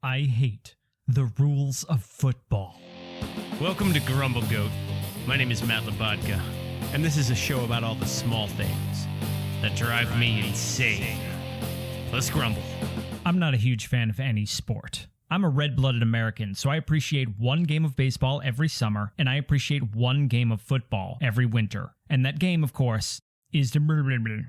I hate the rules of football. Welcome to Grumble Goat. My name is Matt Labodka, and this is a show about all the small things that drive me insane. Let's grumble. I'm not a huge fan of any sport. I'm a red-blooded American, so I appreciate one game of baseball every summer, and I appreciate one game of football every winter. And that game, of course, is the...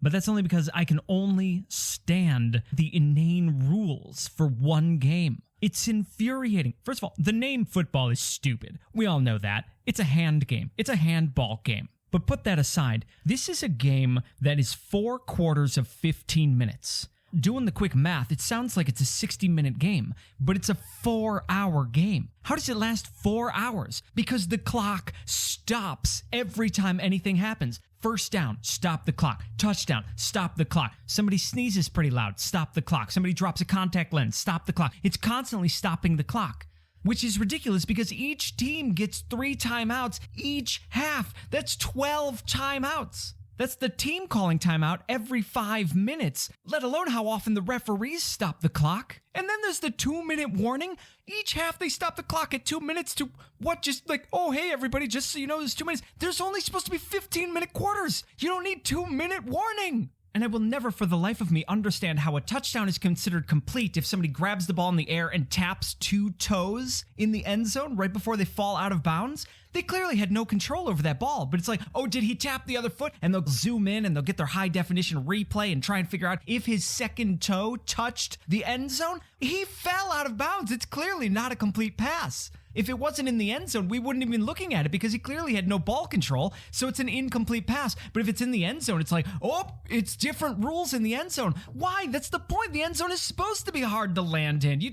But that's only because I can only stand the inane rules for one game. It's infuriating. First of all, the name football is stupid. We all know that. It's a hand game. It's a handball game. But put that aside, this is a game that is 4 quarters of 15 minutes. Doing the quick math, it sounds like it's a 60-minute game, but it's a 4-hour game. How does it last 4 hours? Because the clock stops every time anything happens. First down, stop the clock. Touchdown, stop the clock. Somebody sneezes pretty loud, stop the clock. Somebody drops a contact lens, stop the clock. It's constantly stopping the clock, which is ridiculous because each team gets 3 timeouts each half. That's 12 timeouts. That's the team calling timeout every 5 minutes, let alone how often the referees stop the clock. And then there's the 2-minute warning. Each half they stop the clock at 2 minutes to what? Just like, oh, hey, everybody, just so you know, there's 2 minutes. There's only supposed to be 15-minute quarters. You don't need 2-minute warning. And I will never for the life of me understand how a touchdown is considered complete if somebody grabs the ball in the air and taps 2 toes in the end zone right before they fall out of bounds. They clearly had no control over that ball, but it's like, oh, did he tap the other foot? And they'll zoom in and they'll get their high-definition replay and try and figure out if his second toe touched the end zone. He fell out of bounds. It's clearly not a complete pass. If it wasn't in the end zone, we wouldn't have been looking at it because he clearly had no ball control, so it's an incomplete pass. But if it's in the end zone, it's like, oh, it's different rules in the end zone. Why? That's the point. The end zone is supposed to be hard to land in. You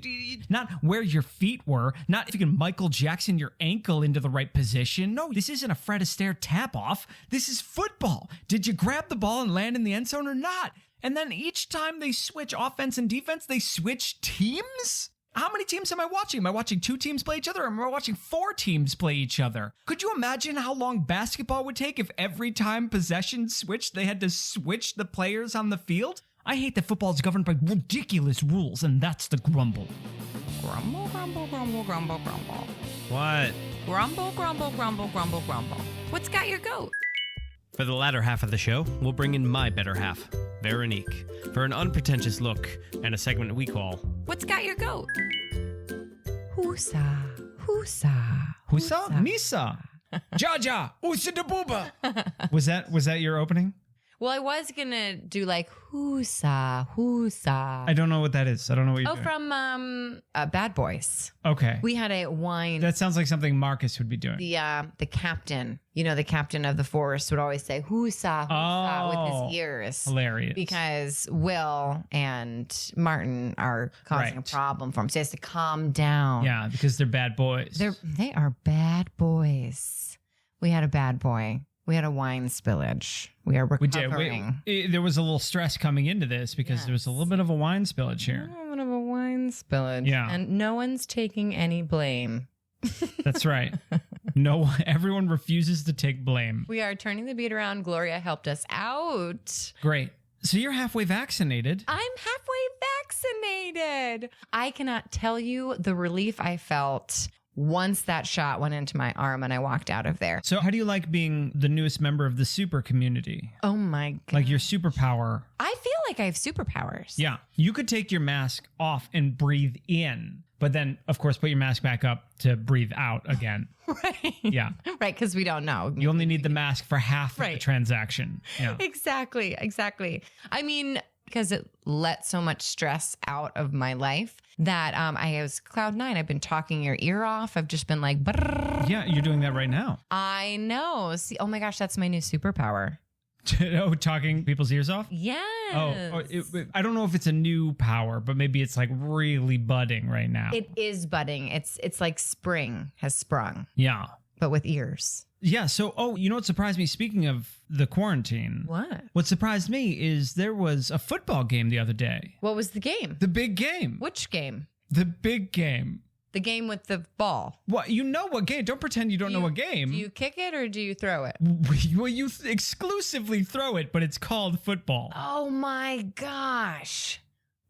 not where your feet were, not if you can Michael Jackson your ankle into the right position. No, this isn't a Fred Astaire tap-off. This is football. Did you grab the ball and land in the end zone or not? And then each time they switch offense and defense, they switch teams? How many teams am I watching? Am I watching 2 teams play each other, or am I watching 4 teams play each other? Could you imagine how long basketball would take if every time possession switched, they had to switch the players on the field? I hate that football is governed by ridiculous rules, and that's the grumble. Grumble, grumble, grumble, grumble, grumble. What? Grumble, grumble, grumble, grumble, grumble. What's got your goat? For the latter half of the show, we'll bring in my better half, Veronique, for an unpretentious look and a segment we call What's got your goat? Husa, husa, Husa? Misa. Jaja. Usa de booba. Was that your opening? Well, I was gonna do like husa, husa. I don't know what that is. I don't know what you're doing. From Bad Boys. Okay. We had a wine. That sounds like something Marcus would be doing. The captain, the captain of the force would always say husa, husa with his ears. Hilarious. Because Will and Martin are causing a problem for him. So he has to calm down. Yeah, because they're bad boys. They are bad boys. We had a bad boy. We had a wine spillage. We are recovering. There was a little stress coming into this because there was a little bit of a wine spillage here. A little bit of a wine spillage. Yeah. And no one's taking any blame. That's right. Everyone refuses to take blame. We are turning the beat around. Gloria helped us out. Great. So you're halfway vaccinated. I'm halfway vaccinated. I cannot tell you the relief I felt once that shot went into my arm and I walked out of there. So how do you like being the newest member of the super community? Oh my God. Like your superpower. I feel like I have superpowers. Yeah. You could take your mask off and breathe in, but then, of course, put your mask back up to breathe out again. Right. Yeah. Right, because we don't know. You only need the mask for half of the transaction. Yeah. Exactly. I mean, because it let so much stress out of my life that I was cloud 9. I've been talking your ear off. I've just been like, brrr. Yeah, you're doing that right now. I know. See, oh my gosh, that's my new superpower. Oh, talking people's ears off? Yes. I don't know if it's a new power, but maybe it's like really budding right now. It is budding. It's like spring has sprung. Yeah. But with ears. Yeah. So, you know what surprised me? Speaking of the quarantine. What? What surprised me is there was a football game the other day. What was the game? The big game. Which game? The big game. The game with the ball. What? You know what game? Don't pretend you don't know what game. Do you kick it or do you throw it? Well, you exclusively throw it, but it's called football. Oh my gosh.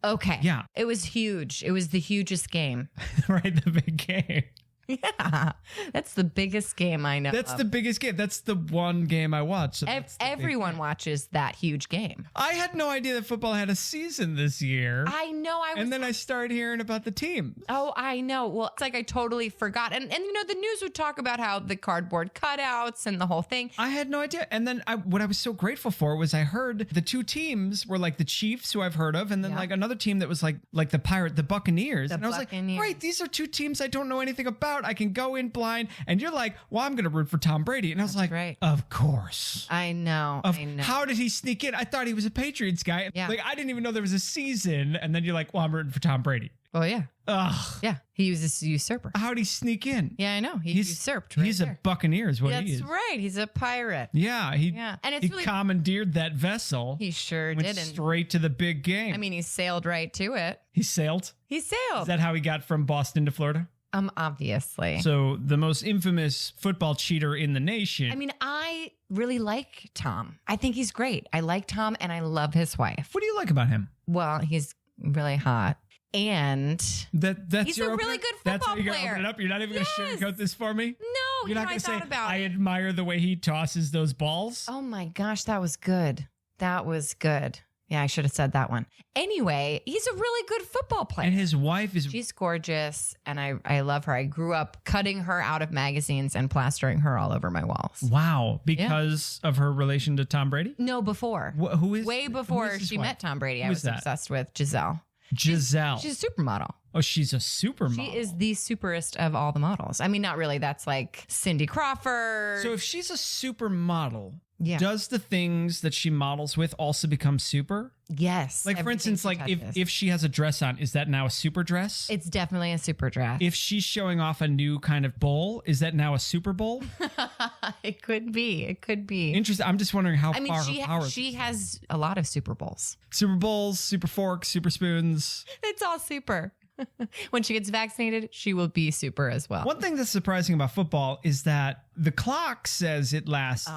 Okay. Yeah. It was huge. It was the hugest game. Right, the big game. Yeah. That's the biggest game I know. That's the biggest game. That's the one game I watch. So everyone watches that huge game. I had no idea that football had a season this year. I know. And then I started hearing about the teams. Oh, I know. Well, it's like I totally forgot. And you know, the news would talk about how the cardboard cutouts and the whole thing. I had no idea. And then what I was so grateful for was I heard the two teams were like the Chiefs, who I've heard of, and then like another team that was like the Buccaneers. And I was like, great, these are two teams I don't know anything about. I can go in blind. And you're like, well, I'm going to root for Tom Brady. And I was like, right. Of course. I know. How did he sneak in? I thought he was a Patriots guy. Yeah. Like, I didn't even know there was a season. And then you're like, well, I'm rooting for Tom Brady. Oh, yeah. Ugh. Yeah. He was a usurper. How'd he sneak in? Yeah, I know. He usurped. Right he's there. a Buccaneer is what he is. That's right. He's a pirate. Yeah. And it's he really commandeered that vessel. He sure went did. Straight to the big game. I mean, he sailed right to it. He sailed? He sailed. Is that how he got from Boston to Florida? Obviously. So the most infamous football cheater in the nation. I mean, I really like Tom. I think he's great. I like Tom and I love his wife. What do you like about him? Well, he's really hot. And that's he's a really good football That's how you're player. Gonna open it up. You're not even going to sugarcoat this for me? No, you're not going to say, about I admire the way he tosses those balls. Oh my gosh, that was good. That was good. Yeah, I should have said that one. Anyway, he's a really good football player. And his wife is... She's gorgeous, and I love her. I grew up cutting her out of magazines and plastering her all over my walls. Wow. Because of her relation to Tom Brady? No, before. Who is... Way before she met Tom Brady, I was obsessed with Giselle. Giselle. She's a supermodel. Oh, she's a supermodel. She is the superest of all the models. I mean, not really. That's like Cindy Crawford. So if she's a supermodel... Yeah. Does the things that she models with also become super? Yes. Like, for instance, like if she has a dress on, is that now a super dress? It's definitely a super dress. If she's showing off a new kind of bowl, is that now a super bowl? It could be. It could be. Interesting. I'm just wondering how far her power. She has a lot of Super Bowls. Super bowls, super forks, super spoons. It's all super. When she gets vaccinated, she will be super as well. One thing that's surprising about football is that the clock says it lasts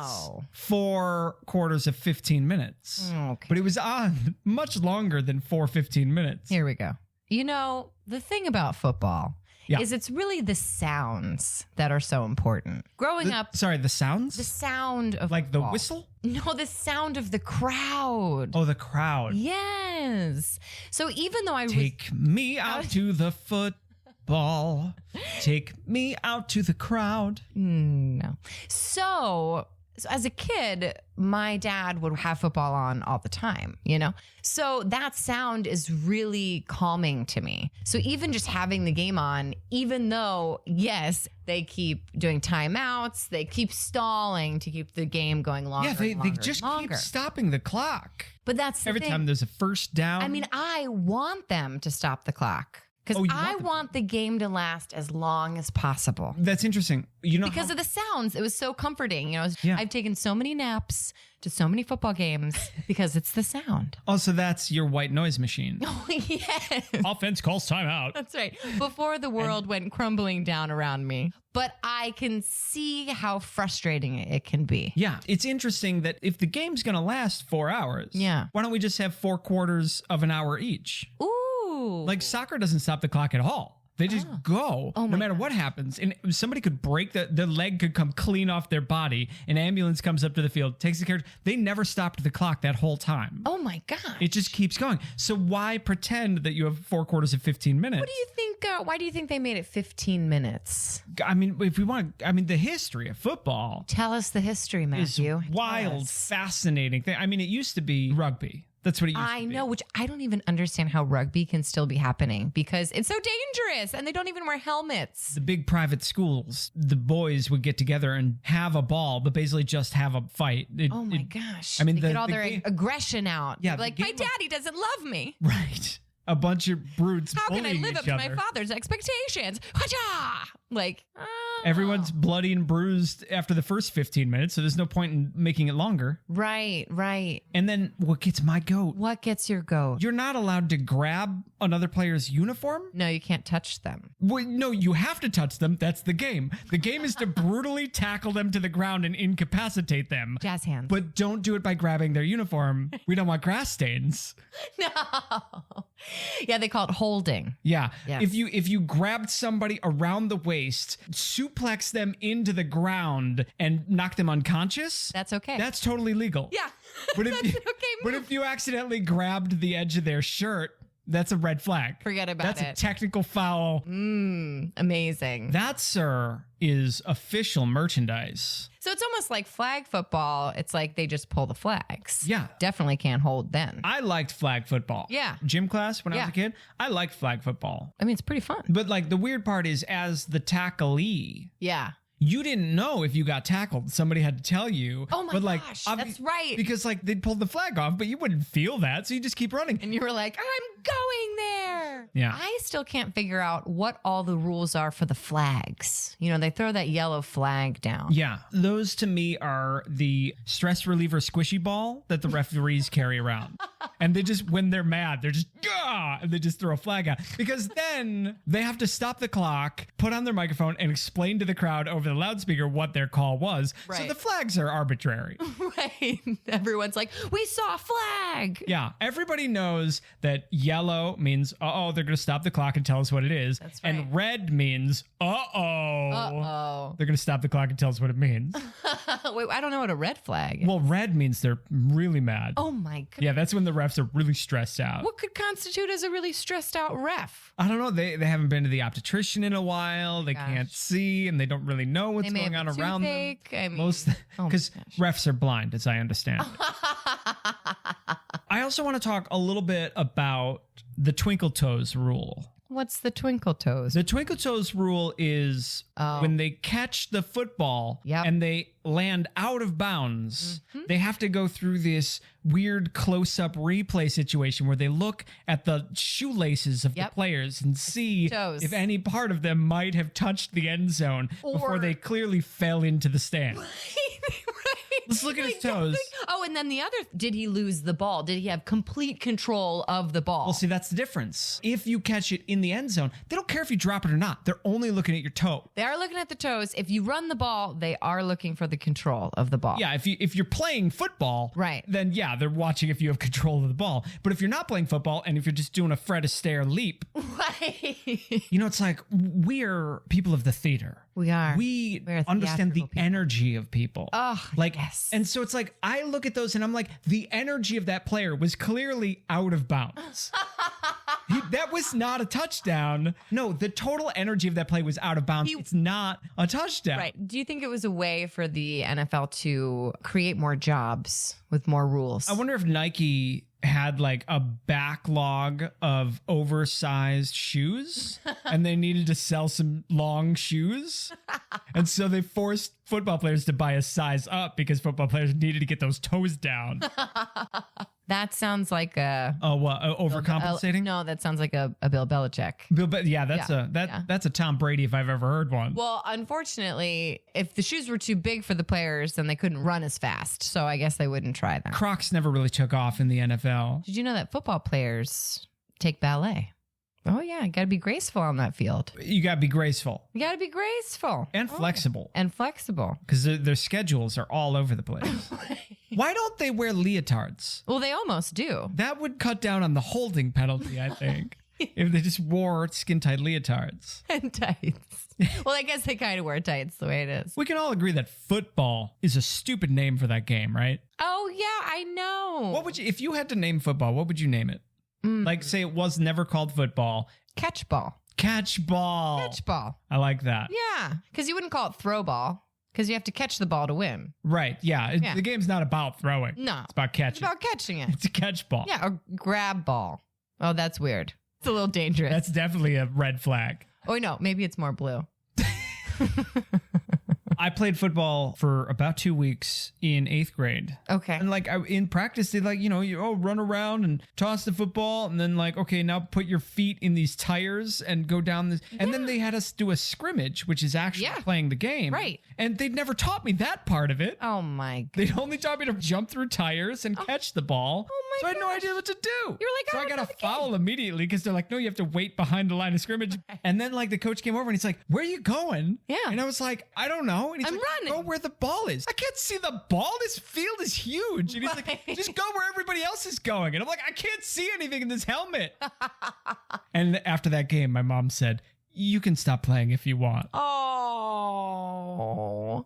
4 quarters of 15 minutes. Okay. But it was on much longer than 15 minutes. Here we go. You know, the thing about football is it's really the sounds that are so important. Growing up... Sorry, the sounds? The sound of like football. The whistle? No, the sound of the crowd. Oh, the crowd. Yes. So even though Take me out to the football. Take me out to the crowd. No. So as a kid, my dad would have football on all the time, you know? So that sound is really calming to me. So even just having the game on, even though, yes, they keep doing timeouts, they keep stalling to keep the game going longer. Yeah, they just longer. keep stopping the clock. But that's every time there's a first down. I mean, I want them to stop the clock. Because I want the game to last as long as possible. That's interesting. You know, because of the sounds, it was so comforting. You know, Yeah. I've taken so many naps to so many football games because it's the sound. Also, that's your white noise machine. Oh, yes. Offense calls timeout. That's right. Before the world went crumbling down around me. But I can see how frustrating it can be. Yeah, it's interesting that if the game's going to last 4 hours, why don't we just have 4 quarters of an hour each? Ooh. Like soccer doesn't stop the clock at all. They just go no matter what happens. And somebody could break the leg could come clean off their body. An ambulance comes up to the field, takes the carriage. They never stopped the clock that whole time. Oh my gosh. It just keeps going. So why pretend that you have 4 quarters of 15 minutes? What do you think? Why do you think they made it 15 minutes? I mean, if we want, the history of football. Tell us the history, Matthew. Is wild, fascinating thing. I mean, it used to be rugby. That's what it used to be. I know, which I don't even understand how rugby can still be happening because it's so dangerous and they don't even wear helmets. The big private schools, the boys would get together and have a ball, but basically just have a fight. Oh my gosh. I mean, they get all their aggression out. Yeah, like, my daddy doesn't love me. Right. A bunch of brutes How can I bullying live up each to my other. father's expectations? Hajah! Like, Everyone's bloody and bruised after the first 15 minutes, so there's no point in making it longer. Right. And then what gets my goat? What gets your goat? You're not allowed to grab another player's uniform? No, you can't touch them. Well, no, you have to touch them. That's the game. The game is to brutally tackle them to the ground and incapacitate them. Jazz hands. But don't do it by grabbing their uniform. We don't want grass stains. No. Yeah, they call it holding. Yeah. Yes. If you grabbed somebody around the waist, suplex them into the ground and knock them unconscious, That's okay. that's totally legal. yeah. But if That's you, an okay but move. if you accidentally grabbed the edge of their shirt, that's a red flag. Forget about That's it. a technical foul. Amazing. That, sir, is official merchandise. So it's almost like flag football. It's like they just pull the flags. Yeah. Definitely can't hold then. I liked flag football. Yeah. Gym class when I was Yeah. a kid, I liked flag football. I mean, it's pretty fun. But like the weird part is as the tacklee, Yeah. you didn't know if you got tackled. Somebody had to tell you. Oh my but like, gosh, that's right. Because like they'd pulled the flag off, but you wouldn't feel that. So you just keep running. And you were like, I'm going there. Yeah. I still can't figure out what all the rules are for the flags. You know, they throw that yellow flag down. Yeah. Those to me are the stress reliever squishy ball that the referees carry around. And they just, when they're mad, they're just, Gah! And they just throw a flag out. Because then they have to stop the clock, put on their microphone, and explain to the crowd over the loudspeaker what their call was. So Right. the flags are arbitrary. Right. Everyone's like, we saw a flag. Yeah, everybody knows that yellow means, they're going to stop the clock and tell us what it is. That's right. And red means, Uh-oh. they're going to stop the clock and tell us what it means. Wait, I don't know what a red flag is. Well, red means they're really mad. Oh my God. Yeah, that's when the refs are really stressed out. What could constitute as a really stressed out ref? I don't know. They haven't been to the obstetrician in a while. They Gosh. can't see and they don't really know what's They may going on have a around them. toothache. I mean, Most oh my because gosh. refs are blind, as I understand. I also want to talk a little bit about the twinkle toes rule. What's the twinkle toes? The twinkle toes rule is when they catch the football Yep. and they land out of bounds, they have to go through this weird close-up replay situation where they look at the shoelaces of the Yep. players and see Toes. if any part of them might have touched the end zone before Or- they clearly fell into the stand. Right. Let's look at his toes. Oh, and then the other, did he lose the ball? Did he have complete control of the ball? Well, see, that's the difference. If you catch it in the end zone, they don't care if you drop it or not. They're only looking at your toe. They are looking at the toes. If you run the ball, they are looking for the control of the ball. Yeah, if you're playing football, Right. then yeah, they're watching if you have control of the ball. But if you're not playing football and if you're just doing a Fred Astaire leap, Right. you know, it's like we're people of the theater. We are. We We're understand the theatrical people. energy of people. Oh, like, yes. And so it's like, I look at those and I'm like, the energy of that player was clearly out of bounds. That was not a touchdown. No, the total energy of that play was out of bounds. It's not a touchdown. Right. Do you think it was a way for the NFL to create more jobs with more rules? I wonder if Nike had like a backlog of oversized shoes and they needed to sell some long shoes. And so they forced football players to buy a size up because football players needed to get those toes down. That sounds like a... Oh, what? Overcompensating? No, that sounds like a Bill Belichick. But yeah, that's a Tom Brady if I've ever heard one. Well, unfortunately, if the shoes were too big for the players, then they couldn't run as fast. So I guess they wouldn't try them. Crocs never really took off in the NFL. Did you know that football players take ballet? Oh, yeah. Got to be graceful on that field. You got to be graceful You got to be graceful. and flexible And flexible. because their schedules are all over the place. Why don't they wear leotards? Well, they almost do. That would cut down on the holding penalty, I think, if they just wore skin-tight leotards. And tights. Well, I guess they kind of wear tights the way it is. We can all agree that football is a stupid name for that game, right? Oh, yeah, I know. What would you, if you had to name football, what would you name it? Like, say it was never called football. Catch ball. Catch ball. Catch ball. I like that. Yeah, because you wouldn't call it throw ball because you have to catch the ball to win. Right. Yeah. Yeah. The game's not about throwing. No. It's about It's catching. about catching it. It's a catch ball. Yeah, or grab ball. Oh, that's weird. It's a little dangerous. That's definitely a red flag. Oh, no, maybe it's more blue. I played football for about 2 weeks in 8th grade. Okay. And like in practice, they like, you run around and toss the football and then like, okay, now put your feet in these tires and go down this. And then they had us do a scrimmage, which is actually Yeah. playing the game. Right. And they'd never taught me that part of it. Oh, my God. They'd only taught me to jump through tires and catch the ball. Oh, my So I had no gosh. idea what to do. You were like, so "I I don't got know a the game." foul immediately because they're like, no, you have to wait behind the line of scrimmage. And then like the coach came over and he's like, where are you going? Yeah. And I was like, I don't know. go? And he's I'm like, running. Go where the ball is. I can't see the ball. This field is huge. And he's like, Right. just go where everybody else is going. And I'm like, I can't see anything in this helmet. And after that game, my mom said, you can stop playing if you want. Oh,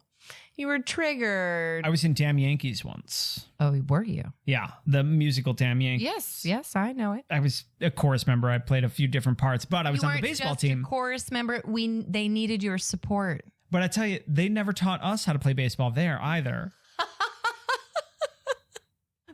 you were triggered. I was in Damn Yankees once. Oh, were you? Yeah, the musical Damn Yankees. Yes, I know it. I was a chorus member. I played a few different parts, but I was You on the weren't baseball just team. A chorus member. They needed your support. But I tell you, they never taught us how to play baseball there either.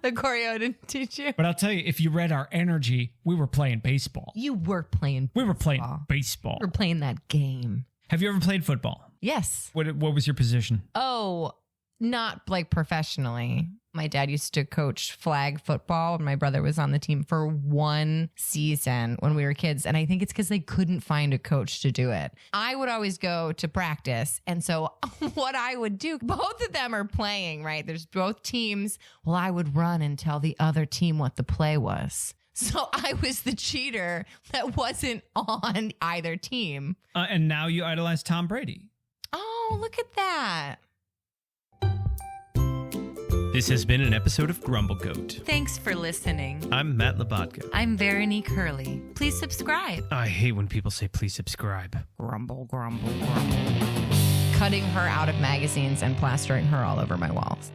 The choreo didn't teach you. But I'll tell you, if you read our energy, we were playing baseball. You were playing. We were playing baseball. baseball. We were playing that game. Have you ever played football? Yes. What was your position? Oh, not like professionally. My dad used to coach flag football, and my brother was on the team for one season when we were kids. And I think it's because they couldn't find a coach to do it. I would always go to practice. And so what I would do, both of them are playing, right? There's both teams. Well, I would run and tell the other team what the play was. So I was the cheater that wasn't on either team. And now you idolize Tom Brady. Oh, look at that. This has been an episode of Grumble Goat. Thanks for listening. I'm Mat Labodka. I'm Veronique Hurley. Please subscribe. I hate when people say please subscribe. Grumble, grumble, grumble. Cutting her out of magazines and plastering her all over my walls.